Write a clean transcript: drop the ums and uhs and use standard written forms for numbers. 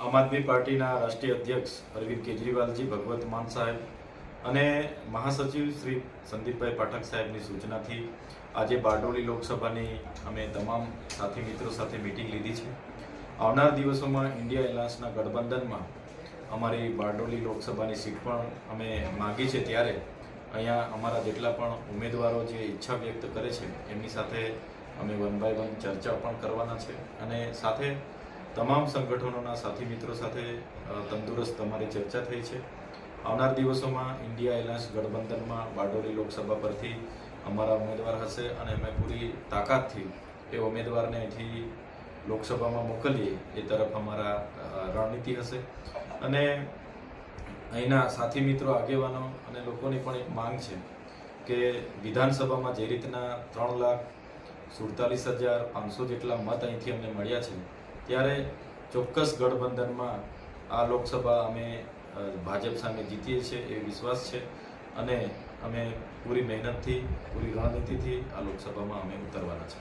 આમ આદમી પાર્ટીના રાષ્ટ્રીય અધ્યક્ષ અરવિંદ કેજરીવાલજી ભગવત માન સાહેબ અને મહાસચિવ શ્રી સંદીપભાઈ પાઠક સાહેબની સૂચનાથી આજે બારડોલી લોકસભાની અમે તમામ સાથી મિત્રો સાથે મિટિંગ લીધી છે. આવનાર દિવસોમાં ઇન્ડિયા એલાયન્સના ગઠબંધનમાં અમારી બારડોલી લોકસભાની સીટ પણ અમે માગી છે, ત્યારે અહીંયા અમારા જેટલા પણ ઉમેદવારો જે ઈચ્છા વ્યક્ત કરે છે એમની સાથે અમે વન બાય વન ચર્ચા પણ કરવાના છે અને સાથે તમામ સંગઠનોના સાથી મિત્રો સાથે તંદુરસ્ત અમારી ચર્ચા થઈ છે. આવનાર દિવસોમાં ઇન્ડિયા એલાયન્સ ગઠબંધનમાં બારડોલી લોકસભા પરથી અમારા ઉમેદવાર હશે અને અમે પૂરી તાકાતથી એ ઉમેદવારને અહીંથી લોકસભામાં મોકલીએ એ તરફ અમારા રણનીતિ હશે. અને અહીંના સાથી મિત્રો, આગેવાનો અને લોકોની પણ એક માંગ છે કે વિધાનસભામાં જે રીતના 3,47,500 જેટલા મત અહીંથી અમને મળ્યા છે, ત્યારે ચોક્કસ ગઠબંધનમાં આ લોકસભા અમે ભાજપ સામે જીતીએ છીએ એ વિશ્વાસ છે અને અમે પૂરી મહેનતથી, પૂરી રણનીતિથી આ લોકસભામાં અમે ઉતરવાના છે.